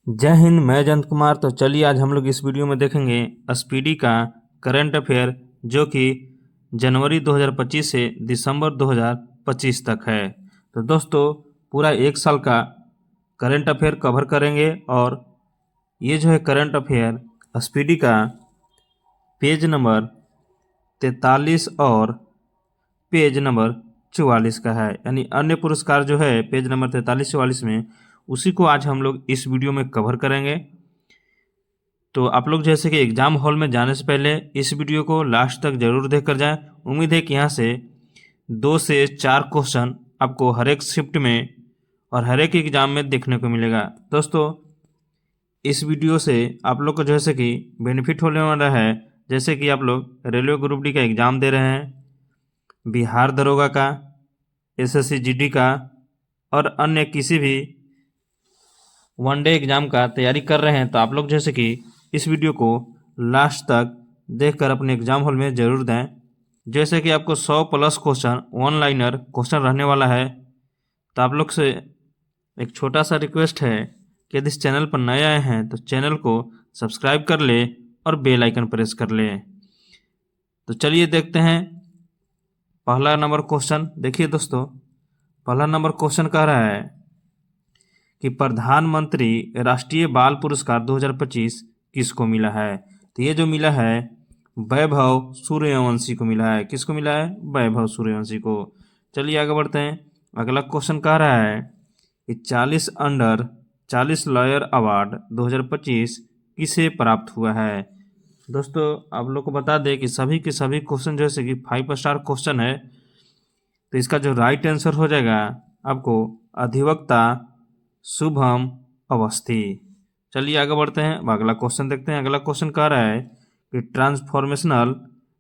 जय हिंद। मैं जयंत कुमार। तो चलिए आज हम लोग इस वीडियो में देखेंगे स्पीडी का करंट अफेयर, जो कि जनवरी 2025 से दिसंबर 2025 तक है। तो दोस्तों, पूरा एक साल का करंट अफेयर कवर करेंगे। और ये जो है करंट अफेयर स्पीडी का पेज नंबर 43 और पेज नंबर 44 का है, यानी अन्य पुरस्कार जो है पेज नंबर 43-44 में, उसी को आज हम लोग इस वीडियो में कवर करेंगे। तो आप लोग जैसे कि एग्ज़ाम हॉल में जाने से पहले इस वीडियो को लास्ट तक ज़रूर देख कर जाएं। उम्मीद है कि यहाँ से 2 से 4 क्वेश्चन आपको हर एक शिफ्ट में और हर एक एग्ज़ाम में देखने को मिलेगा। दोस्तों, इस वीडियो से आप लोग को जैसे कि बेनिफिट होने वाला है, जैसे कि आप लोग रेलवे ग्रुप डी का एग्ज़ाम दे रहे हैं, बिहार दरोगा का, एसएससी जीडी का और अन्य किसी भी वनडे एग्ज़ाम का तैयारी कर रहे हैं, तो आप लोग जैसे कि इस वीडियो को लास्ट तक देखकर अपने एग्ज़ाम हॉल में ज़रूर दें। जैसे कि आपको 100 plus question one liner question रहने वाला है। तो आप लोग से एक छोटा सा रिक्वेस्ट है कि यदि इस चैनल पर नए आए हैं तो चैनल को सब्सक्राइब कर ले और बेल आइकन प्रेस कर ले। तो चलिए देखते हैं पहला नंबर क्वेश्चन। देखिए दोस्तों, पहला नंबर क्वेश्चन कह रहा है कि प्रधानमंत्री राष्ट्रीय बाल पुरस्कार 2025 किसको मिला है। तो ये जो मिला है वैभव सूर्यवंशी को मिला है। किसको मिला है? वैभव सूर्यवंशी को। चलिए आगे बढ़ते हैं। अगला क्वेश्चन कह रहा है कि 40 अंडर 40 लॉयर अवार्ड 2025 किसे प्राप्त हुआ है। दोस्तों, आप लोग को बता दें कि सभी के सभी क्वेश्चन जैसे कि 5 स्टार क्वेश्चन है, तो इसका जो राइट आंसर हो जाएगा आपको अधिवक्ता शुभम अवस्थी। चलिए आगे बढ़ते हैं। अब अगला क्वेश्चन देखते हैं। अगला क्वेश्चन कह रहा है कि transformational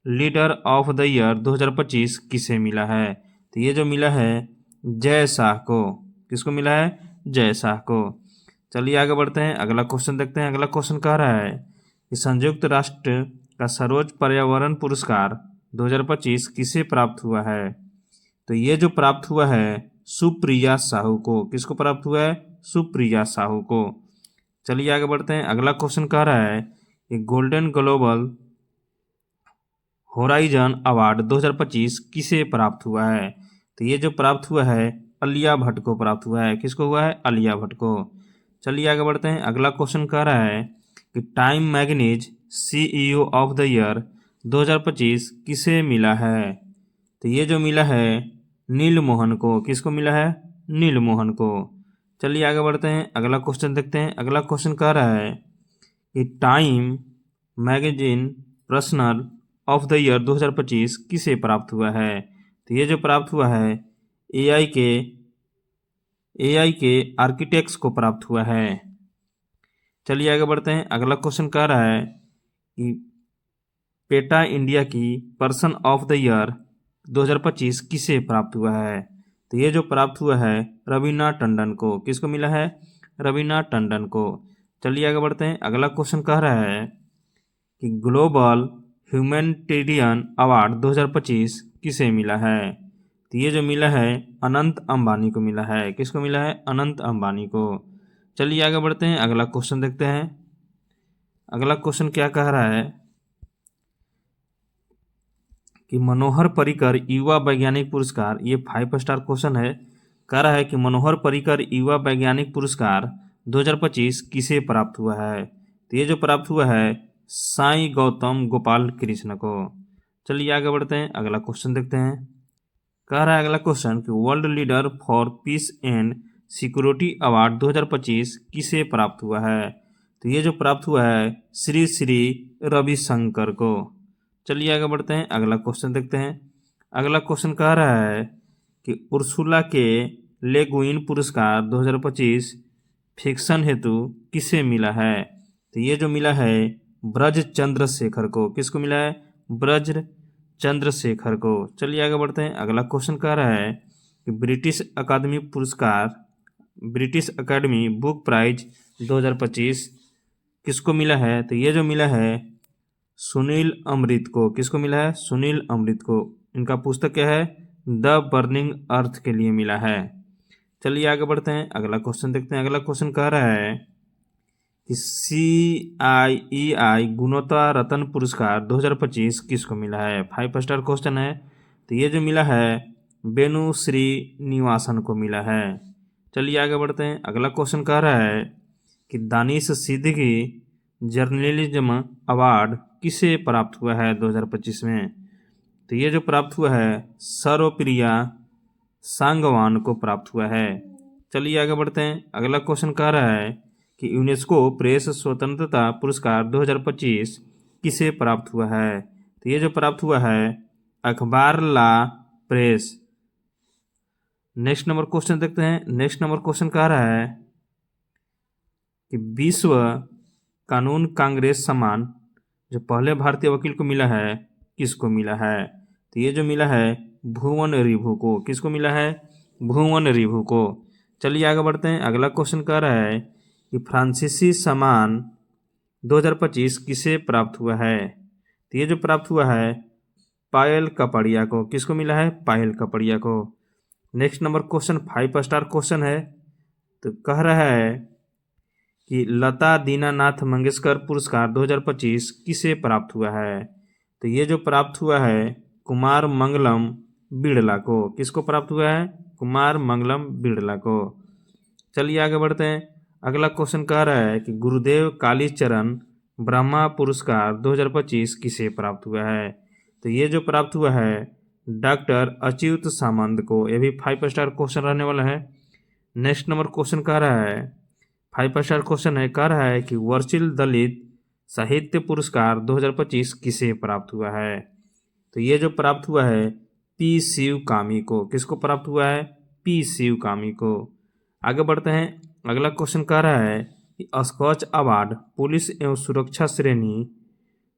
leader of the year 2025 किसे मिला है। तो ये जो मिला है जय शाह को। किसको मिला है? जय शाह को। चलिए आगे बढ़ते हैं। अगला क्वेश्चन देखते हैं। अगला क्वेश्चन कह रहा है कि संयुक्त राष्ट्र का सर्वोच्च पर्यावरण पुरस्कार 2025 किसे प्राप्त हुआ है। तो ये जो प्राप्त हुआ है सुप्रिया साहू को। किसको प्राप्त हुआ है? सुप्रिया साहू को। चलिए आगे बढ़ते हैं। अगला क्वेश्चन कह रहा है कि गोल्डन ग्लोबल होराइजन अवार्ड 2025 किसे प्राप्त हुआ है। तो ये जो प्राप्त हुआ है आलिया भट्ट को प्राप्त हुआ है। किसको हुआ है? आलिया भट्ट को। चलिए आगे बढ़ते हैं। अगला क्वेश्चन कह रहा है कि time manganese CEO of the year 2025 किसे मिला है। तो ये जो मिला है नील मोहन को। किसको मिला है? नील मोहन को। चलिए आगे बढ़ते हैं। अगला क्वेश्चन देखते हैं। अगला क्वेश्चन कह रहा है कि time magazine personal of the year 2025 किसे प्राप्त हुआ है। तो ये जो प्राप्त हुआ है एआई के आर्किटेक्ट्स को प्राप्त हुआ है। चलिए आगे बढ़ते हैं। अगला क्वेश्चन कह रहा है कि पेटा इंडिया की पर्सन ऑफ द ईयर 2025 किसे प्राप्त हुआ है। तो ये जो प्राप्त हुआ है रवीना टंडन को। किसको मिला है? रवीना टंडन को। चलिए आगे बढ़ते हैं। अगला क्वेश्चन कह रहा है कि ग्लोबल ह्यूमैनिटेरियन अवार्ड 2025 किसे मिला है। तो ये जो मिला है अनंत अंबानी को मिला है। किसको मिला है? अनंत अंबानी को। चलिए आगे बढ़ते हैं। अगला क्वेश्चन देखते हैं। अगला क्वेश्चन क्या कह रहा है कि मनोहर पर्रिकर युवा वैज्ञानिक पुरस्कार, ये 5 स्टार क्वेश्चन है, कह रहा है कि मनोहर पर्रिकर युवा वैज्ञानिक पुरस्कार 2025 किसे प्राप्त हुआ है। तो ये जो प्राप्त हुआ है साई गौतम गोपाल कृष्ण को। चलिए आगे बढ़ते हैं। अगला क्वेश्चन देखते हैं। कह रहा है अगला क्वेश्चन कि world leader for piece and security award 2025 किसे प्राप्त हुआ है। तो ये जो प्राप्त हुआ है श्री श्री रविशंकर को। चलिए आगे बढ़ते हैं। अगला क्वेश्चन देखते हैं। अगला क्वेश्चन कह रहा है कि उर्सुला के ले गुइन पुरस्कार 2025 फिक्शन हेतु किसे मिला है। तो ये जो मिला है ब्रज चंद्रशेखर को। किसको मिला है? ब्रज चंद्रशेखर को। चलिए आगे बढ़ते हैं। अगला क्वेश्चन कह रहा है कि ब्रिटिश अकादमी बुक प्राइज 2025 किसको मिला है। तो ये जो मिला है सुनील अमृत को। किसको मिला है? सुनील अमृत को। इनका पुस्तक क्या है? द बर्निंग अर्थ के लिए मिला है। चलिए आगे बढ़ते हैं। अगला क्वेश्चन देखते हैं। अगला क्वेश्चन कह रहा है कि CIEI गुणवत्ता रत्न पुरस्कार 2025 किसको मिला है। 5 स्टार क्वेश्चन है। तो ये जो मिला है वेणु श्रीनिवासन को मिला है। चलिए आगे बढ़ते हैं। अगला क्वेश्चन कह रहा है कि दानिश सिद्दीकी जर्नलिज्म अवार्ड किसे प्राप्त हुआ है 2025 में। तो ये जो प्राप्त हुआ है सर्वप्रिया सांगवान को प्राप्त हुआ है। चलिए आगे बढ़ते हैं। अगला क्वेश्चन कह रहा है कि यूनेस्को प्रेस स्वतंत्रता पुरस्कार 2025 किसे प्राप्त हुआ है। तो ये जो प्राप्त हुआ है अखबार ला प्रेस। नेक्स्ट नंबर क्वेश्चन देखते हैं। नेक्स्ट नंबर क्वेश्चन कह रहा है कि विश्व कानून कांग्रेस सम्मान जो पहले भारतीय वकील को मिला है किसको मिला है। तो ये जो मिला है भुवन रिभु को। किसको मिला है? भुवन रिभु को। चलिए आगे बढ़ते हैं। अगला क्वेश्चन कह रहा है कि फ्रांसीसी सम्मान 2025 किसे प्राप्त हुआ है। तो ये जो प्राप्त हुआ है पायल कपड़िया को। किसको मिला है? पायल कपड़िया को। Next number question 5 star question है। तो कह रहा है कि लता दीनानाथ मंगेशकर पुरस्कार 2025 किसे प्राप्त हुआ है। तो ये जो प्राप्त हुआ है कुमार मंगलम बिड़ला को। किसको प्राप्त हुआ है? कुमार मंगलम बिड़ला को। चलिए आगे बढ़ते हैं। अगला क्वेश्चन कह रहा है कि गुरुदेव कालीचरण ब्रह्मा पुरस्कार 2025 किसे प्राप्त हुआ है। तो ये जो प्राप्त हुआ है डॉक्टर अच्युत सामंत को। ये भी 5 स्टार क्वेश्चन रहने वाला है। नेक्स्ट नंबर क्वेश्चन कह रहा है 5 स्टार क्वेश्चन है। कह रहा है कि वर्चिल दलित साहित्य पुरस्कार 2025 किसे प्राप्त हुआ है। तो ये जो प्राप्त हुआ है पी शिवकामी को। किसको प्राप्त हुआ है? पी शिवकामी को। आगे बढ़ते हैं। अगला क्वेश्चन कह रहा है कि स्कॉच अवार्ड पुलिस एवं सुरक्षा श्रेणी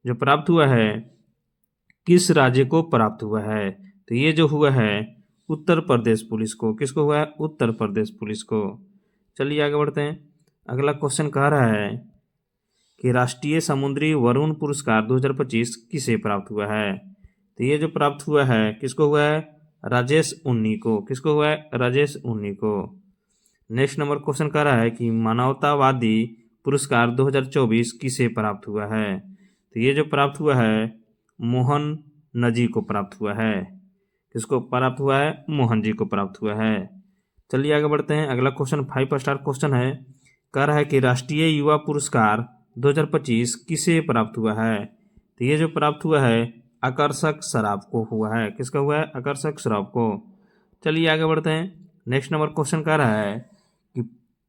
जो प्राप्त हुआ है किस राज्य को प्राप्त हुआ है। तो ये जो हुआ है उत्तर प्रदेश पुलिस को। किसको हुआ है? उत्तर प्रदेश पुलिस को। चलिए आगे बढ़ते हैं। अगला क्वेश्चन कह रहा है कि राष्ट्रीय समुद्री वरुण पुरस्कार 2025 किसे प्राप्त हुआ है। तो ये जो प्राप्त हुआ है किसको हुआ है? राजेश उन्नी को। किसको हुआ है? राजेश उन्नी को। नेक्स्ट नंबर क्वेश्चन कह रहा है कि मानवतावादी पुरस्कार 2024 किसे प्राप्त हुआ है। तो ये जो प्राप्त हुआ है मोहन नजी को प्राप्त हुआ है। किसको प्राप्त हुआ है? मोहन जी को प्राप्त हुआ है। चलिए आगे बढ़ते हैं। अगला क्वेश्चन 5 स्टार क्वेश्चन है। कह रहा है कि राष्ट्रीय युवा पुरस्कार 2025 किसे प्राप्त हुआ है। तो ये जो प्राप्त हुआ है आकर्षक सराफ को हुआ है। किसका हुआ है? आकर्षक सराफ को। चलिए आगे बढ़ते हैं। नेक्स्ट नंबर क्वेश्चन कह रहा है कि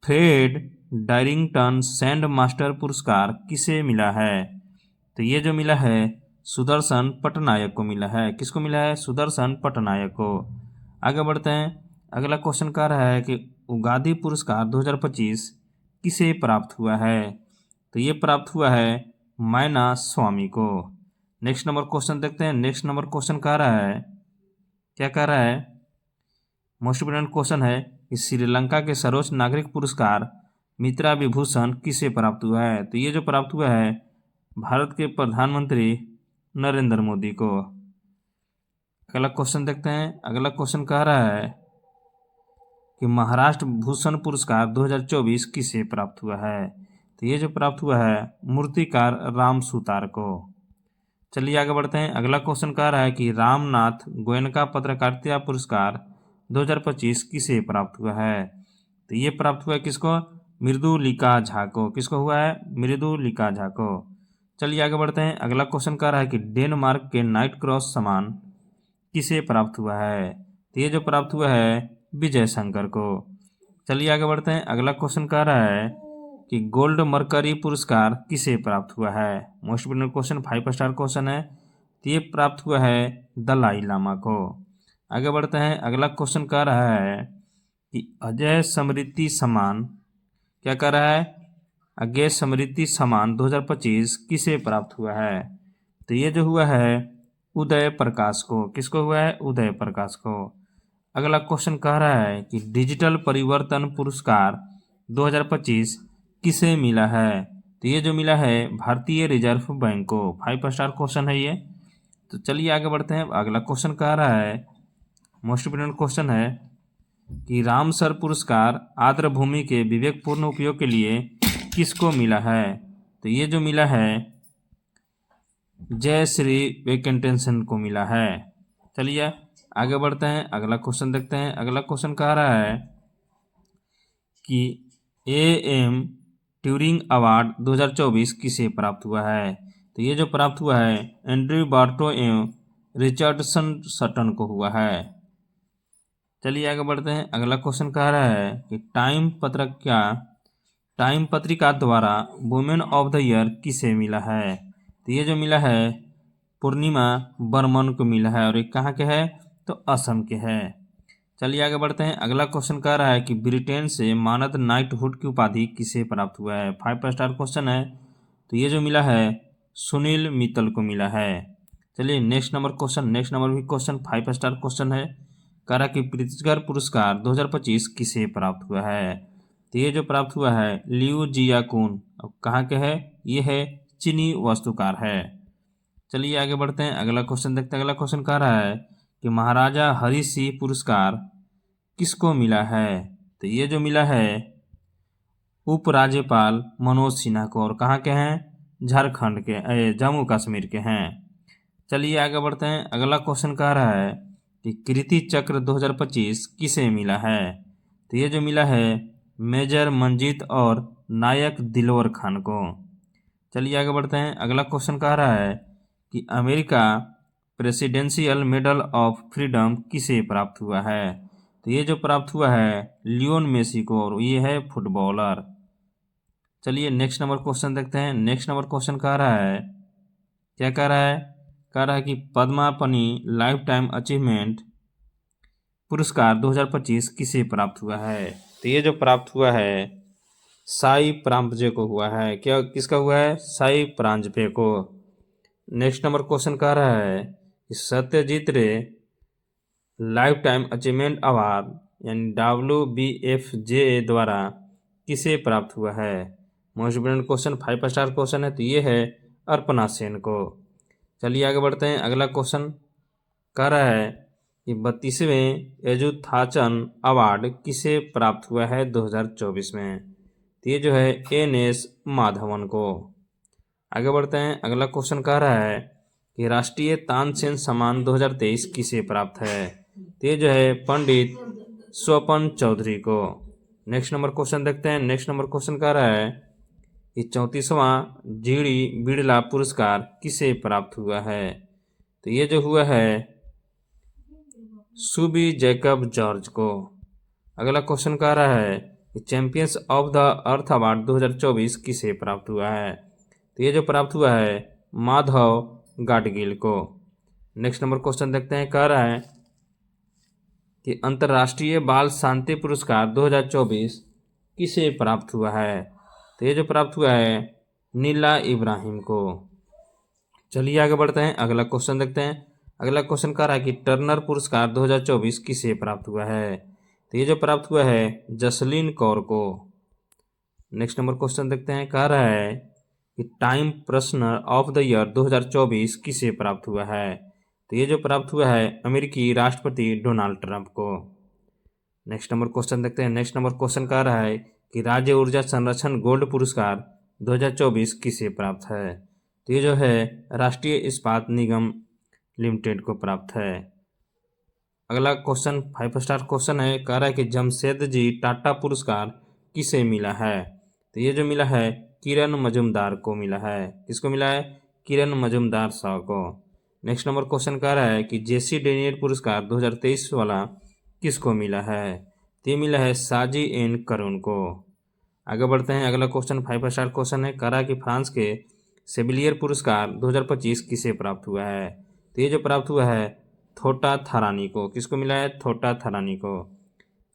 फ्रेड डायरिंगटन सैंड मास्टर पुरस्कार किसे मिला है। तो ये जो मिला है सुदर्शन पटनायक को मिला है। किसको मिला है? सुदर्शन पटनायक को। आगे बढ़ते हैं। अगला क्वेश्चन कह रहा है कि उगादी पुरस्कार 2025 किसे प्राप्त हुआ है। तो ये प्राप्त हुआ है मैना स्वामी को। नेक्स्ट नंबर क्वेश्चन देखते हैं। नेक्स्ट नंबर क्वेश्चन कह रहा है, क्या कह रहा है, मोस्ट इम्पोर्टेंट क्वेश्चन है कि श्रीलंका के सर्वोच्च नागरिक पुरस्कार मित्रा विभूषण किसे प्राप्त हुआ है। तो ये जो प्राप्त हुआ है भारत के प्रधानमंत्री नरेंद्र मोदी को। अगला क्वेश्चन देखते हैं। अगला क्वेश्चन कह रहा है कि महाराष्ट्र भूषण पुरस्कार 2024 किसे प्राप्त हुआ है। तो ये जो प्राप्त हुआ है मूर्तिकार राम सुतार को। चलिए आगे बढ़ते हैं। अगला क्वेश्चन कह रहा है कि रामनाथ गोयनका पत्रकारिता पुरस्कार 2025 किसे प्राप्त हुआ है। तो ये प्राप्त हुआ है किसको? मृदुलिका झा को। किसको हुआ है? मृदुलिका झा को। चलिए आगे बढ़ते हैं। अगला क्वेश्चन कह रहा है कि डेनमार्क के नाइट क्रॉस सम्मान किसे प्राप्त हुआ है। तो ये जो प्राप्त हुआ है विजय शंकर को। चलिए आगे बढ़ते हैं। अगला क्वेश्चन कह रहा है कि गोल्ड मर्करी पुरस्कार किसे प्राप्त हुआ है। Most important question 5 star question है। तो ये प्राप्त हुआ है दलाई लामा को। आगे बढ़ते हैं। अगला क्वेश्चन कह रहा है कि अजय स्मृति सम्मान, क्या कह रहा है, अजय स्मृति सम्मान 2025 किसे प्राप्त हुआ है। तो ये जो हुआ है उदय प्रकाश को। किसको हुआ है? उदय प्रकाश को। अगला क्वेश्चन कह रहा है कि डिजिटल परिवर्तन पुरस्कार 2025 किसे मिला है। तो ये जो मिला है भारतीय रिजर्व बैंक को। 5 स्टार क्वेश्चन है ये। तो चलिए आगे बढ़ते हैं। अगला क्वेश्चन कह रहा है, मोस्ट इम्पोर्टेंट क्वेश्चन है कि रामसर पुरस्कार आर्द्र भूमि के विवेकपूर्ण उपयोग के लिए किसको मिला है? तो ये जो मिला है जयश्री वेंकटेशन को मिला है। चलिए आगे बढ़ते हैं, अगला क्वेश्चन देखते हैं। अगला क्वेश्चन कह रहा है कि AM ट्यूरिंग अवार्ड 2024 किसे प्राप्त हुआ है? तो ये जो प्राप्त हुआ है एंड्रयू बार्टो एवं रिचर्डसन सटन को हुआ है। चलिए आगे बढ़ते हैं, अगला क्वेश्चन कह रहा है कि टाइम पत्रिका द्वारा वुमेन ऑफ द ईयर किसे मिला है? तो ये जो मिला है पूर्णिमा बर्मन को मिला है और ये कहाँ के है? तो असम के है। चलिए आगे बढ़ते हैं, अगला क्वेश्चन कह रहा है कि ब्रिटेन से मानद नाइटहुड की उपाधि किसे प्राप्त हुआ है? 5 स्टार क्वेश्चन है। तो ये जो मिला है सुनील मित्तल को मिला है। चलिए नेक्स्ट नंबर भी क्वेश्चन 5 स्टार क्वेश्चन है। कह रहा कि प्रित्जकर पुरस्कार 2025 किसे प्राप्त हुआ है? तो ये जो प्राप्त हुआ है लियू जियाकुन, अब कहाँ के है? ये है चीनी वास्तुकार है। चलिए आगे बढ़ते हैं, अगला क्वेश्चन देखते हैं। अगला क्वेश्चन कह रहा है कि महाराजा हरि सिंह पुरस्कार किसको मिला है? तो ये जो मिला है उपराज्यपाल मनोज सिन्हा को, और कहाँ के हैं? झारखंड के, जम्मू कश्मीर के हैं। चलिए आगे बढ़ते हैं, अगला क्वेश्चन कह रहा है कि कीर्ति चक्र 2025 किसे मिला है? तो ये जो मिला है मेजर मंजीत और नायक दिलवर खान को। चलिए आगे बढ़ते हैं, अगला क्वेश्चन कह रहा है कि America presidential medal of freedom किसे प्राप्त हुआ है? तो ये जो प्राप्त हुआ है लियोन मेसी को, और ये है फुटबॉलर। चलिए नेक्स्ट नंबर क्वेश्चन देखते हैं। नेक्स्ट नंबर क्वेश्चन कह रहा है, क्या कह रहा है? कह रहा है कि पद्मापनी लाइफ टाइम अचीवमेंट पुरस्कार 2025 किसे प्राप्त हुआ है? तो ये जो प्राप्त हुआ है साई प्रांजपे को हुआ है। क्या किसका हुआ है? साई प्रांजपे को। नेक्स्ट नंबर क्वेश्चन कह रहा है कि सत्यजीत रे लाइफ टाइम अचीवमेंट अवार्ड यानी WBFJ द्वारा किसे प्राप्त हुआ है? Most important question 5 star question है। तो ये है अर्पणा सेन को। चलिए आगे बढ़ते हैं, अगला क्वेश्चन कह रहा है कि 32वें एजुथाचन अवार्ड किसे प्राप्त हुआ है 2024 में? तो ये जो है NS माधवन को। आगे बढ़ते हैं, अगला क्वेश्चन कह रहा है कि राष्ट्रीय तानसेन सम्मान 2023 किसे प्राप्त है? तो ये जो है पंडित स्वपन चौधरी को। नेक्स्ट नंबर क्वेश्चन देखते हैं। नेक्स्ट नंबर क्वेश्चन कह रहा है कि 34वां GD बिड़ला पुरस्कार किसे प्राप्त हुआ है? तो ये जो हुआ है सुबी जैकब जॉर्ज को। अगला क्वेश्चन कह रहा है कि champions of the earth award 2024 किसे प्राप्त हुआ है? तो ये जो प्राप्त हुआ है माधव गाडगिल को। नेक्स्ट नंबर क्वेश्चन देखते हैं, कह रहा है कि अंतर्राष्ट्रीय बाल शांति पुरस्कार 2024 किसे प्राप्त हुआ है? तो ये जो प्राप्त हुआ है नीला इब्राहिम को। चलिए आगे बढ़ते हैं, अगला क्वेश्चन देखते हैं। अगला क्वेश्चन कह रहा है कि टर्नर पुरस्कार 2024 किसे प्राप्त हुआ है? तो ये जो प्राप्त हुआ है जसलीन कौर को। नेक्स्ट नंबर क्वेश्चन देखते हैं, कह रहा है कि time person of the year 2024 किसे प्राप्त हुआ है? तो ये जो प्राप्त हुआ है अमेरिकी राष्ट्रपति डोनाल्ड ट्रंप को। नेक्स्ट नंबर क्वेश्चन देखते हैं। नेक्स्ट नंबर क्वेश्चन कह रहा है कि राज्य ऊर्जा संरक्षण गोल्ड पुरस्कार 2024 किसे प्राप्त है? तो ये जो है राष्ट्रीय इस्पात निगम लिमिटेड को प्राप्त है। अगला क्वेश्चन 5 स्टार क्वेश्चन है, कह रहा है कि जमशेदजी टाटा पुरस्कार किसे मिला है? तो ये जो मिला है किरण मजूमदार को मिला है। किसको मिला है? किरण मजूमदार शाह को। नेक्स्ट नंबर क्वेश्चन कह रहा है कि JC डेनियल पुरस्कार 2023 वाला किसको मिला है? तो ये मिला है साजी एन करुण को। आगे बढ़ते हैं, अगला क्वेश्चन 5 स्टार क्वेश्चन है, कह रहा है कि फ्रांस के सेविलियर पुरस्कार 2025 किसे प्राप्त हुआ है? तो ये जो प्राप्त हुआ है थोटा थारानी को। किसको मिला है? थोटा थारानी को।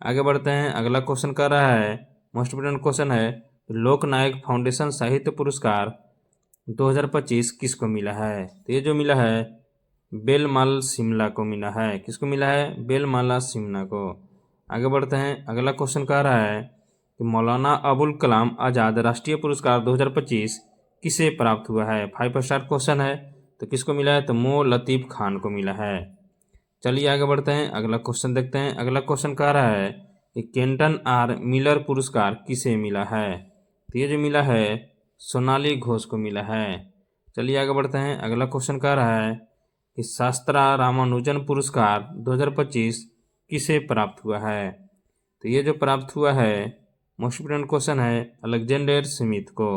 आगे बढ़ते हैं, अगला क्वेश्चन कर रहा है मोस्ट इम्पोर्टेंट क्वेश्चन है लोकनायक फाउंडेशन साहित्य पुरस्कार 2025 किसको मिला है? तो ये जो मिला है बेलमाल सिमला को मिला है। किसको मिला है? बेलमाला सिमला को। आगे बढ़ते हैं, अगला क्वेश्चन कह रहा है कि मौलाना अबुल कलाम आज़ाद राष्ट्रीय पुरस्कार 2025 किसे प्राप्त हुआ है? 5 स्टार क्वेश्चन है। तो किसको मिला है? तो मो लतीफ़ खान को मिला है। चलिए आगे बढ़ते हैं, अगला क्वेश्चन देखते हैं। अगला क्वेश्चन कह रहा है कि केंटन R मिलर पुरस्कार किसे मिला है? तो ये जो मिला है सोनाली घोष को मिला है। चलिए आगे बढ़ते हैं। अगला क्वेश्चन कह रहा है कि शास्त्रा रामानुजन पुरस्कार 2025 किसे प्राप्त हुआ है। तो ये जो प्राप्त हुआ है मोस्ट इम्पोर्टेंट क्वेश्चन है अलेक्जेंडर स्मिथ को।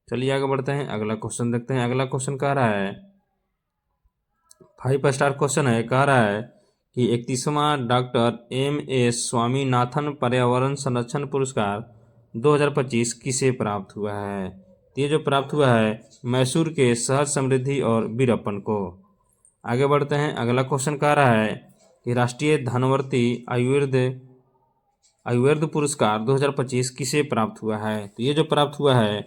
चलिए आगे बढ़ते हैं। अगला क्वेश्चन देखते हैं। अगला क्वेश्चन कह रहा है 5 स्टार क्वेश्चन है। कह रहा है कि 31वां डॉक्टर M.A. स्वामीनाथन पर्यावरण संरक्षण पुरस्कार 2025 किसे प्राप्त हुआ है। तो ये जो प्राप्त हुआ है मैसूर के सहज समृद्धि और वीरप्पन को। आगे बढ़ते हैं। अगला क्वेश्चन कह रहा है कि राष्ट्रीय धनवर्ती आयुर्वेद पुरस्कार 2025 किसे प्राप्त हुआ है। तो ये जो प्राप्त हुआ है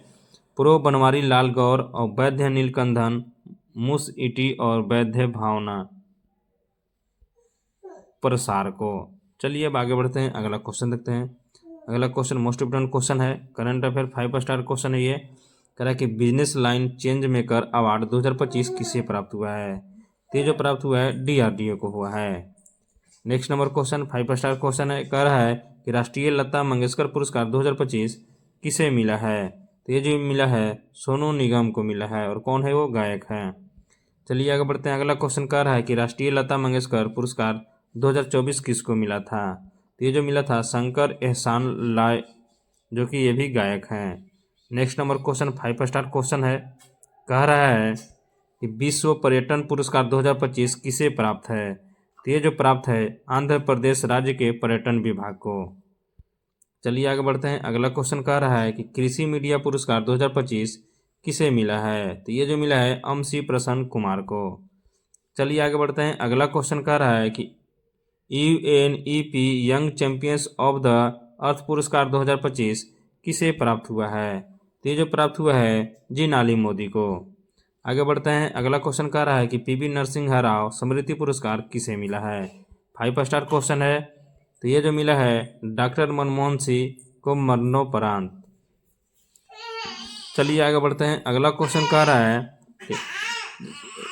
प्रो बनवारी लाल गौर और वैद्य नीलकंठन मुस इटी और वैद्य भावना प्रसार को। चलिए अब आगे बढ़ते हैं। अगला क्वेश्चन देखते हैं। अगला क्वेश्चन मोस्ट इम्पोर्टेंट क्वेश्चन है करंट अफेयर 5 स्टार क्वेश्चन है। ये कह रहा है कि business line change maker award 2025 किसे प्राप्त हुआ है। तो ये जो प्राप्त हुआ है DRDO को हुआ है। Next number question 5 star question है। कह रहा है कि राष्ट्रीय लता मंगेशकर पुरस्कार 2025 किसे मिला है। तो ये जो मिला है सोनू निगम को मिला है। और कौन है वो गायक हैं। चलिए आगे बढ़ते हैं। अगला क्वेश्चन कह रहा है कि राष्ट्रीय लता मंगेशकर पुरस्कार 2024 किसको मिला था। तो ये जो मिला था शंकर एहसान लाय जो कि ये भी गायक हैं। Next number question 5 star question है। कह रहा है कि विश्व पर्यटन पुरस्कार 2025 किसे प्राप्त है। तो ये जो प्राप्त है आंध्र प्रदेश राज्य के पर्यटन विभाग को। चलिए आगे बढ़ते हैं। अगला क्वेश्चन कह रहा है कि कृषि मीडिया पुरस्कार 2025 किसे मिला है। तो ये जो मिला है MC प्रसन्न कुमार को। चलिए आगे बढ़ते हैं। अगला क्वेश्चन कह रहा है कि UNEP young champions of the earth पुरस्कार 2025 किसे प्राप्त हुआ है। तो ये जो प्राप्त हुआ है जिनाली मोदी को। आगे बढ़ते हैं। अगला क्वेश्चन कह रहा है कि PV नरसिंह राव स्मृति पुरस्कार किसे मिला है। 5 स्टार क्वेश्चन है। तो ये जो मिला है डॉक्टर मनमोहन सिंह को मरणोपरांत। चलिए आगे बढ़ते हैं। अगला क्वेश्चन कह रहा है कि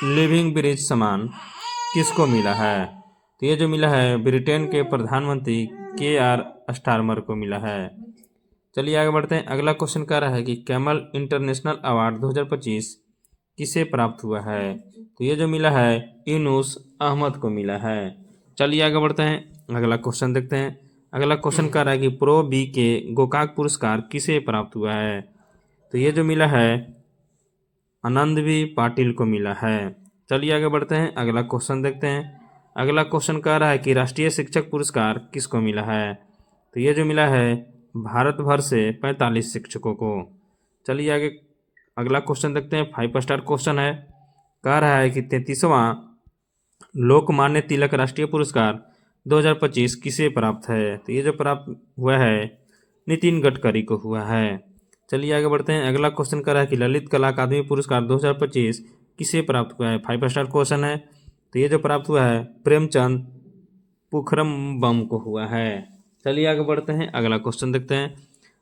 लिविंग ब्रिज सम्मान किसको मिला है। तो ये जो मिला है ब्रिटेन के प्रधानमंत्री KR स्टारमर को मिला है। चलिए आगे बढ़ते हैं। अगला क्वेश्चन कह रहा है कि कैमल इंटरनेशनल अवार्ड 2025 किसे प्राप्त हुआ है। तो ये जो मिला है यूनुस अहमद को मिला है। चलिए आगे बढ़ते हैं। अगला क्वेश्चन देखते हैं। अगला क्वेश्चन कह रहा है कि प्रो BK गोकाक पुरस्कार किसे प्राप्त हुआ है। तो ये जो मिला है आनंदवी पाटिल को मिला है। चलिए आगे बढ़ते हैं। अगला क्वेश्चन देखते हैं। अगला क्वेश्चन कह रहा है कि राष्ट्रीय शिक्षक पुरस्कार किसको मिला है। तो ये जो मिला है भारत भर से 45 शिक्षकों को। चलिए आगे अगला क्वेश्चन देखते हैं। 5 स्टार क्वेश्चन है। कह रहा है कि 33वां लोकमान्य तिलक राष्ट्रीय पुरस्कार 2025 किसे प्राप्त है। तो ये जो प्राप्त हुआ है नितिन गडकरी को हुआ है। चलिए आगे बढ़ते हैं। अगला क्वेश्चन कर रहा है कि ललित कला अकादमी पुरस्कार 2025 किसे प्राप्त हुआ है। 5 स्टार क्वेश्चन है। तो ये जो प्राप्त हुआ है प्रेमचंद पुखरम बम को हुआ है। चलिए आगे बढ़ते हैं। अगला क्वेश्चन देखते हैं।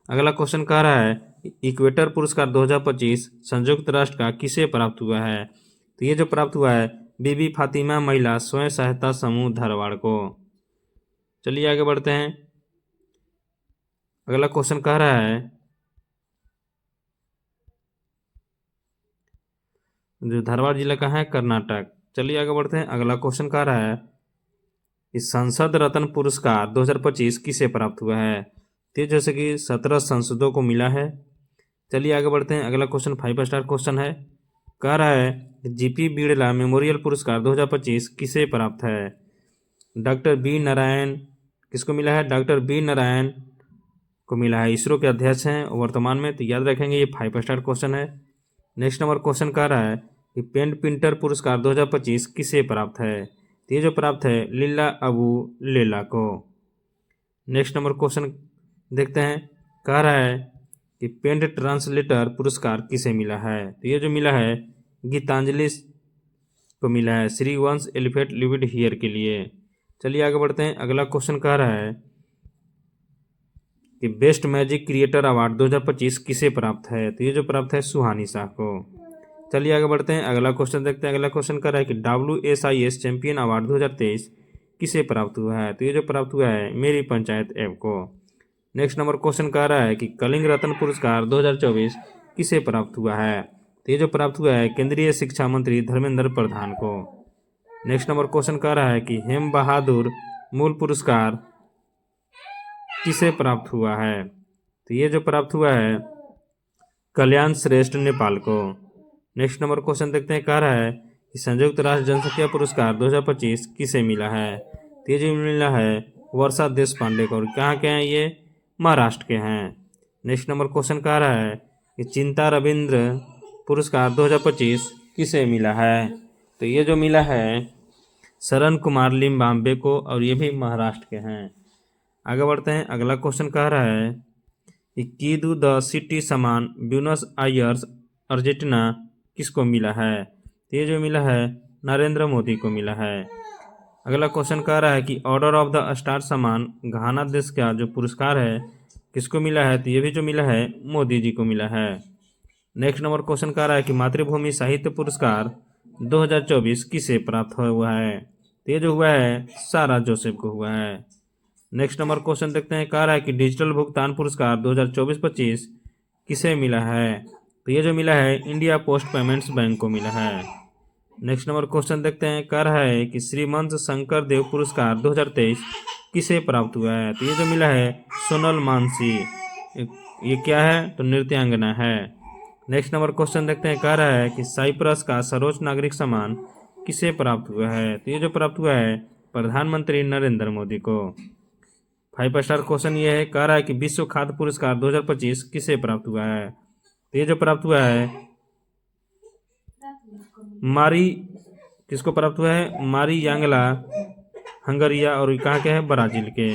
अगला क्वेश्चन कह रहा है इक्वेटर पुरस्कार 2025 संयुक्त राष्ट्र का किसे प्राप्त हुआ है। तो ये जो प्राप्त हुआ है बीबी फातिमा महिला स्वयं सहायता समूह धारवाड़ को। चलिए आगे बढ़ते हैं। अगला क्वेश्चन कह रहा है जो धारवाड़ जिला का है कर्नाटक। चलिए आगे बढ़ते हैं। अगला क्वेश्चन कह रहा है इस संसद रत्न पुरस्कार 2025 किसे प्राप्त हुआ है। तो जैसे कि 17 सांसदों को मिला है। चलिए आगे बढ़ते हैं। अगला क्वेश्चन 5 स्टार क्वेश्चन है। कह रहा है GP बिड़ला मेमोरियल पुरस्कार 2025 किसे प्राप्त है। डॉक्टर B नारायण किसको मिला है। डॉक्टर B नारायण को मिला है। इसरो के अध्यक्ष हैं वर्तमान में। तो याद रखेंगे ये 5 स्टार क्वेश्चन है। नेक्स्ट नंबर क्वेश्चन कह रहा है कि पेन पिंटर पुरस्कार 2025 किसे प्राप्त है। तो ये जो प्राप्त है लीला अबू लेला को। नेक्स्ट नंबर क्वेश्चन देखते हैं। कह रहा है कि पेंट ट्रांसलेटर पुरस्कार किसे मिला है। तो ये जो मिला है गीतांजलि को मिला है श्री वंश एलिफेंट लिविड हियर के लिए। चलिए आगे बढ़ते हैं। अगला क्वेश्चन कह रहा है कि बेस्ट मैजिक क्रिएटर अवार्ड 2025 किसे प्राप्त है। तो ये जो प्राप्त है सुहानी शाह को। चलिए आगे बढ़ते हैं। अगला क्वेश्चन देखते हैं। अगला क्वेश्चन कर रहा है कि WSIS चैंपियन अवार्ड 2023 किसे प्राप्त हुआ है। तो ये जो प्राप्त हुआ है मेरी पंचायत ऐप को। नेक्स्ट नंबर क्वेश्चन कह रहा है कि कलिंग रत्न पुरस्कार 2024 किसे प्राप्त हुआ है? तो ये जो प्राप्त हुआ है केंद्रीय शिक्षा मंत्री धर्मेंद्र प्रधान को। नेक्स्ट नंबर क्वेश्चन कह रहा है कि हेम बहादुर मूल पुरस्कार किसे प्राप्त हुआ है? तो ये जो प्राप्त हुआ है कल्याण श्रेष्ठ नेपाल को। नेक्स्ट नंबर क्वेश्चन देखते हैं, कह रहा है कि संयुक्त राष्ट्र जनसंख्या पुरस्कार 2025 किसे मिला है? तो ये जो मिला है वर्षा देशपांडे को। और कहाँ के हैं ये? महाराष्ट्र के हैं। नेक्स्ट नंबर क्वेश्चन कह रहा है कि चिंता रविंद्र पुरस्कार 2025 किसे मिला है? तो ये जो मिला है शरण कुमार लिम्बाम्बे को, और ये भी महाराष्ट्र के हैं। आगे बढ़ते हैं, अगला क्वेश्चन कह रहा है कि कीदू द सिटी सम्मान ब्यूनस आयर्स अर्जेंटीना किसको मिला है? तो ये जो मिला है नरेंद्र मोदी को मिला है। अगला क्वेश्चन कह रहा है कि ऑर्डर ऑफ द स्टार सम्मान घाना देश का जो पुरस्कार है किसको मिला है? तो ये भी जो मिला है मोदी जी को मिला है। नेक्स्ट नंबर क्वेश्चन कह रहा है कि मातृभूमि साहित्य पुरस्कार 2024 किसे प्राप्त हुआ है? तो ये जो हुआ है सारा जोसेफ को हुआ है। नेक्स्ट नंबर क्वेश्चन देखते हैं, कह रहा है कि डिजिटल भुगतान पुरस्कार 2024-25 किसे मिला है? तो ये जो मिला है इंडिया पोस्ट पेमेंट्स बैंक को मिला है। नेक्स्ट नंबर क्वेश्चन देखते हैं, कह रहा है कि श्रीमंत शंकर देव पुरस्कार 2023 किसे प्राप्त हुआ है? तो ये जो मिला है सोनल मानसी। ये क्या है? तो नृत्यांगना है। नेक्स्ट नंबर क्वेश्चन देखते हैं, कह रहा है कि साइप्रस का सर्वोच्च नागरिक सम्मान किसे प्राप्त हुआ है? तो ये जो प्राप्त हुआ है प्रधानमंत्री नरेंद्र मोदी को। 5 स्टार क्वेश्चन ये है, कह रहा है कि विश्व खाद्य पुरस्कार 2025 किसे प्राप्त हुआ है? तो ये जो प्राप्त हुआ है मारी, किसको प्राप्त हुआ है? मारी यांगला हंगरिया, और कहाँ के है? ब्राजील के।